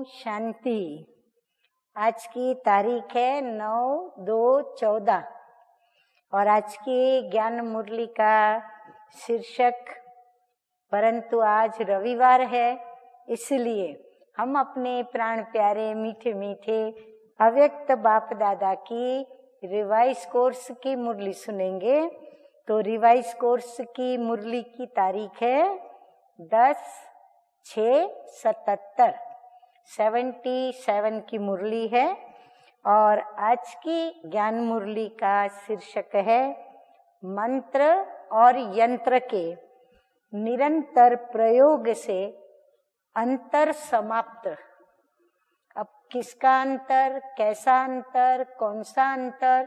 शांति। आज की तारीख है 9/2/14 और आज की ज्ञान मुरली का शीर्षक, परंतु आज रविवार है इसलिए हम अपने प्राण प्यारे मीठे मीठे अव्यक्त बाप दादा की रिवाइज कोर्स की मुरली सुनेंगे। तो रिवाइज कोर्स की मुरली की तारीख है 10/6/77 77 की मुरली है और आज की ज्ञान मुरली का शीर्षक है मंत्र और यंत्र के निरंतर प्रयोग से अंतर समाप्त। अब किसका अंतर, कैसा अंतर, कौन सा अंतर,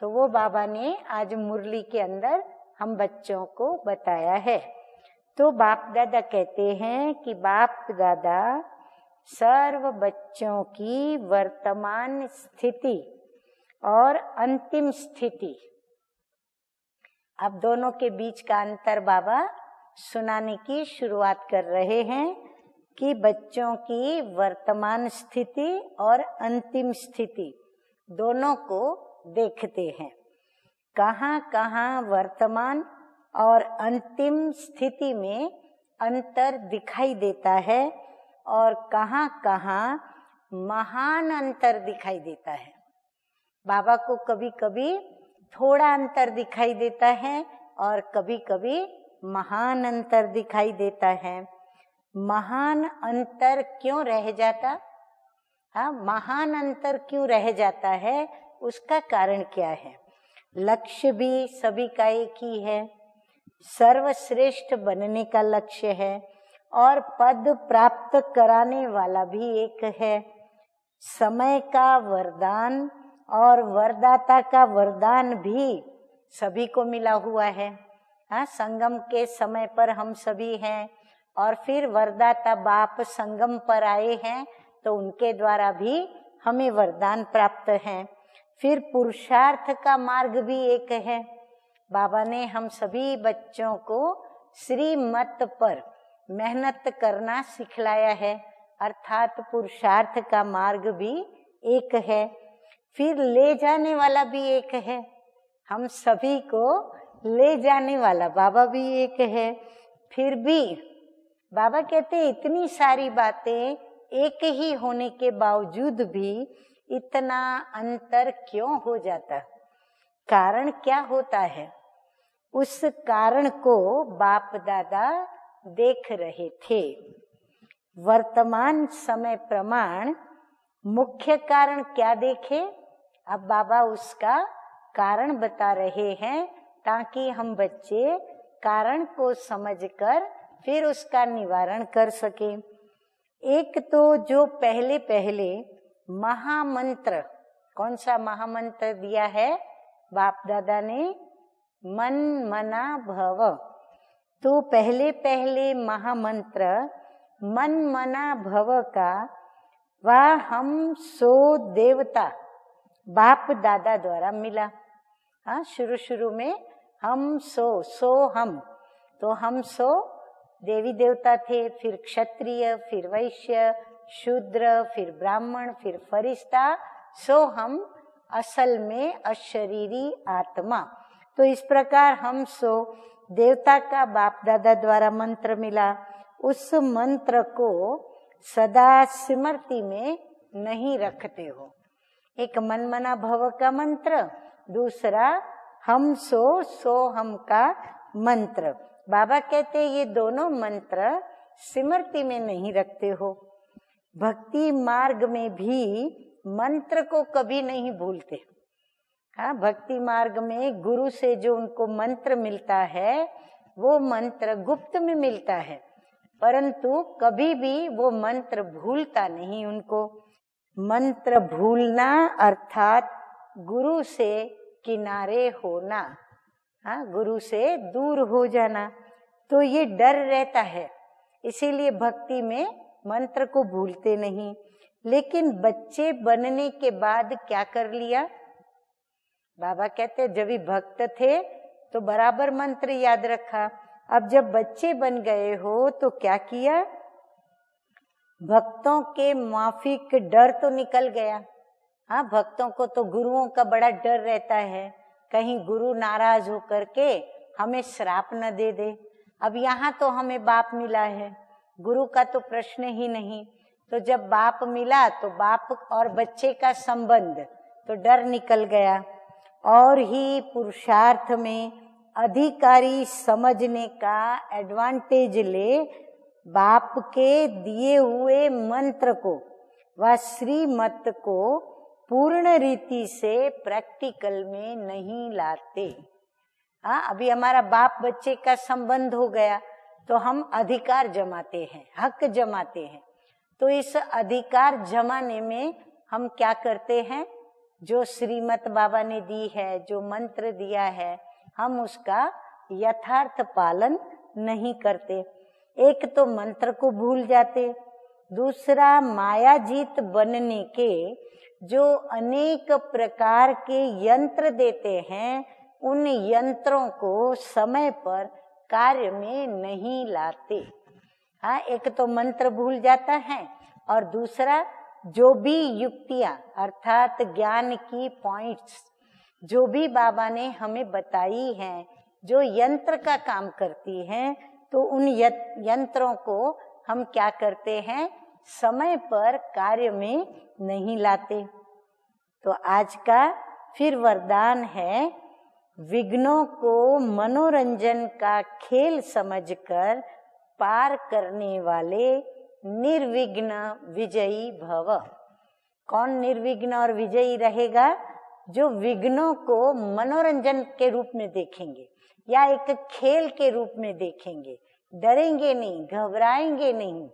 तो वो बाबा ने आज मुरली के अंदर हम बच्चों को बताया है। तो बाप दादा कहते हैं कि बाप दादा सर्व बच्चों की वर्तमान स्थिति और अंतिम स्थिति, अब दोनों के बीच का अंतर बाबा सुनाने की शुरुआत कर रहे हैं कि बच्चों की वर्तमान स्थिति और अंतिम स्थिति दोनों को देखते हैं। कहाँ कहाँ वर्तमान और अंतिम स्थिति में अंतर दिखाई देता है और कहाँ कहाँ महान अंतर दिखाई देता है। बाबा को कभी कभी थोड़ा अंतर दिखाई देता है और कभी कभी महान अंतर दिखाई देता है। महान अंतर क्यों रह जाता, हाँ, महान अंतर क्यों रह जाता है, उसका कारण क्या है। लक्ष्य भी सभी का एक ही है, सर्वश्रेष्ठ बनने का लक्ष्य है और पद प्राप्त कराने वाला भी एक है। समय का वरदान और वरदाता का वरदान भी सभी को मिला हुआ है। हाँ, संगम के समय पर हम सभी हैं और फिर वरदाता बाप संगम पर आए हैं तो उनके द्वारा भी हमें वरदान प्राप्त है। फिर पुरुषार्थ का मार्ग भी एक है। बाबा ने हम सभी बच्चों को श्रीमत पर मेहनत करना सिखलाया है, अर्थात पुरुषार्थ का मार्ग भी एक है। फिर ले जाने वाला भी एक है, हम सभी को ले जाने वाला बाबा भी एक है। फिर भी बाबा कहते हैं इतनी सारी बातें एक ही होने के बावजूद भी इतना अंतर क्यों हो जाता, कारण क्या होता है। उस कारण को बाप दादा देख रहे थे। वर्तमान समय प्रमाण मुख्य कारण क्या देखे, अब बाबा उसका कारण बता रहे हैं ताकि हम बच्चे कारण को समझकर फिर उसका निवारण कर सके। एक तो जो पहले पहले महामंत्र, कौन सा महामंत्र दिया है बाप दादा ने, मन मना भव। तो पहले पहले महामंत्र मन मना भव का वह हम सो देवता बाप दादा द्वारा मिला। हाँ, शुरू में हम सो हम, तो हम सो देवी देवता थे, फिर क्षत्रिय, फिर वैश्य, शूद्र, फिर ब्राह्मण, फिर फरिश्ता, सो हम असल में अशरीरी आत्मा। तो इस प्रकार हम सो देवता का बाप दादा द्वारा मंत्र मिला। उस मंत्र को सदा स्मृति में नहीं रखते हो। एक मन मना भव का मंत्र, दूसरा हम सो हम का मंत्र। बाबा कहते ये दोनों मंत्र स्मृति में नहीं रखते हो। भक्ति मार्ग में भी मंत्र को कभी नहीं भूलते। हाँ, भक्ति मार्ग में गुरु से जो उनको मंत्र मिलता है वो मंत्र गुप्त में मिलता है, परंतु कभी भी वो मंत्र भूलता नहीं उनको। मंत्र भूलना अर्थात गुरु से किनारे होना, हाँ, गुरु से दूर हो जाना, तो ये डर रहता है, इसीलिए भक्ति में मंत्र को भूलते नहीं। लेकिन बच्चे बनने के बाद क्या कर लिया, बाबा कहते जब भी भक्त थे तो बराबर मंत्र याद रखा, अब जब बच्चे बन गए हो तो क्या किया, भक्तों के माफिक डर तो निकल गया। हाँ, भक्तों को तो गुरुओं का बड़ा डर रहता है, कहीं गुरु नाराज होकर के हमें श्राप न दे दे। अब यहाँ तो हमें बाप मिला है, गुरु का तो प्रश्न ही नहीं। तो जब बाप मिला तो बाप और बच्चे का संबंध, तो डर निकल गया। और ही पुरुषार्थ में अधिकारी समझने का एडवांटेज ले बाप के दिए हुए मंत्र को व श्रीमत को पूर्ण रीति से प्रैक्टिकल में नहीं लाते। हाँ, अभी हमारा बाप बच्चे का संबंध हो गया तो हम अधिकार जमाते हैं, हक जमाते हैं। तो इस अधिकार जमाने में हम क्या करते हैं, जो श्रीमत बाबा ने दी है, जो मंत्र दिया है, हम उसका यथार्थ पालन नहीं करते। एक तो मंत्र को भूल जाते, दूसरा मायाजीत बनने के जो अनेक प्रकार के यंत्र देते हैं, उन यंत्रों को समय पर कार्य में नहीं लाते। हाँ, एक तो मंत्र भूल जाता है और दूसरा जो भी युक्तियां अर्थात ज्ञान की पॉइंट्स जो भी बाबा ने हमें बताई हैं, जो यंत्र का काम करती हैं, तो उन यंत्रों को हम क्या करते हैं, समय पर कार्य में नहीं लाते। तो आज का फिर वरदान है, विघ्नों को मनोरंजन का खेल समझकर पार करने वाले निर्विघ्न विजयी भव। कौन निर्विघ्न और विजयी रहेगा? जो विघ्नों को मनोरंजन के रूप में देखेंगे या एक खेल के रूप में देखेंगे, डरेंगे नहीं, घबराएंगे नहीं,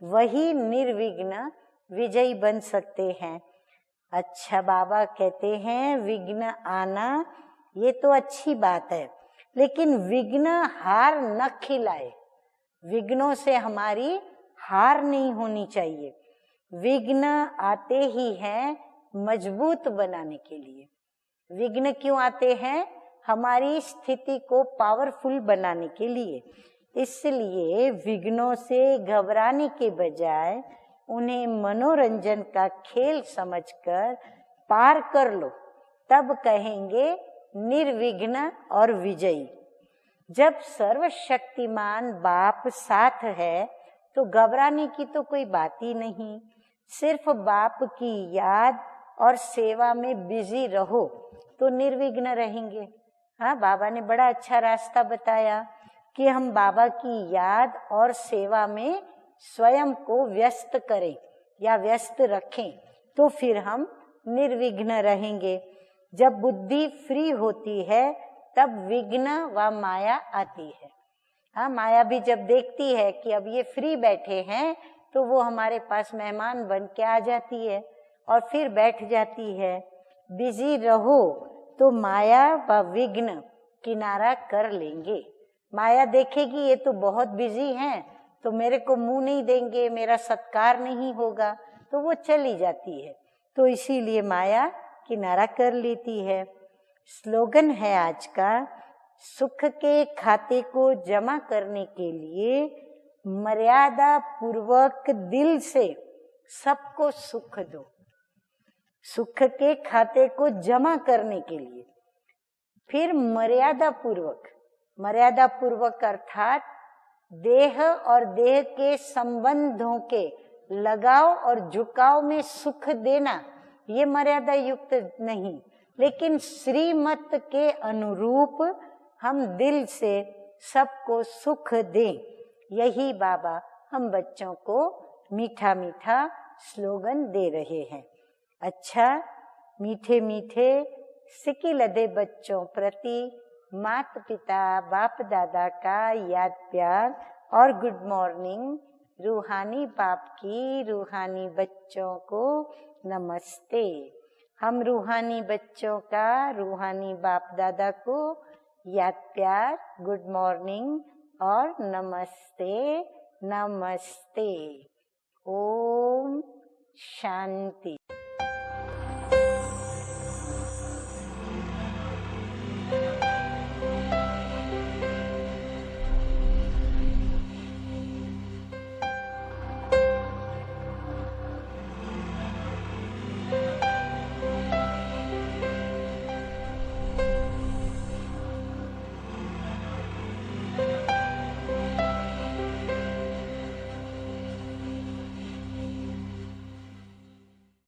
वही निर्विघ्न विजयी बन सकते हैं। अच्छा, बाबा कहते हैं विघ्न आना ये तो अच्छी बात है, लेकिन विघ्न हार न खिलाए। विघ्नों से हमारी हार नहीं होनी चाहिए। विघ्न आते ही हैं मजबूत बनाने के लिए। विघ्न क्यों आते हैं? हमारी स्थिति को पावरफुल बनाने के लिए। इसलिए विघ्नों से घबराने के बजाय उन्हें मनोरंजन का खेल समझकर पार कर लो, तब कहेंगे निर्विघ्न और विजयी। जब सर्वशक्तिमान बाप साथ है तो घबराने की तो कोई बात ही नहीं। सिर्फ बाप की याद और सेवा में बिजी रहो तो निर्विघ्न रहेंगे। हाँ, बाबा ने बड़ा अच्छा रास्ता बताया कि हम बाबा की याद और सेवा में स्वयं को व्यस्त करें या व्यस्त रखें, तो फिर हम निर्विघ्न रहेंगे। जब बुद्धि फ्री होती है तब विघ्न व माया आती है। हाँ, माया भी जब देखती है कि अब ये फ्री बैठे हैं तो वो हमारे पास मेहमान बन के आ जाती है और फिर बैठ जाती है। बिजी रहो तो माया व विघ्न किनारा कर लेंगे। माया देखेगी ये तो बहुत बिजी हैं, तो मेरे को मुंह नहीं देंगे, मेरा सत्कार नहीं होगा, तो वो चली जाती है। तो इसीलिए माया किनारा कर लेती है। स्लोगन है आज का, सुख के खाते को जमा करने के लिए मर्यादा पूर्वक दिल से सबको सुख दो। सुख के खाते को जमा करने के लिए फिर मर्यादा पूर्वक अर्थात देह और देह के संबंधों के लगाव और झुकाव में सुख देना, ये मर्यादा युक्त नहीं, लेकिन श्रीमत के अनुरूप हम दिल से सबको सुख दें। यही बाबा हम बच्चों को मीठा मीठा स्लोगन दे रहे हैं। अच्छा, मीठे मीठे सिकिलदे बच्चों प्रति माता पिता बाप दादा का याद प्यार और गुड मॉर्निंग। रूहानी बाप की रूहानी बच्चों को नमस्ते। हम रूहानी बच्चों का रूहानी बाप दादा को याद प्यार, गुड मॉर्निंग और नमस्ते नमस्ते। ओम शांति।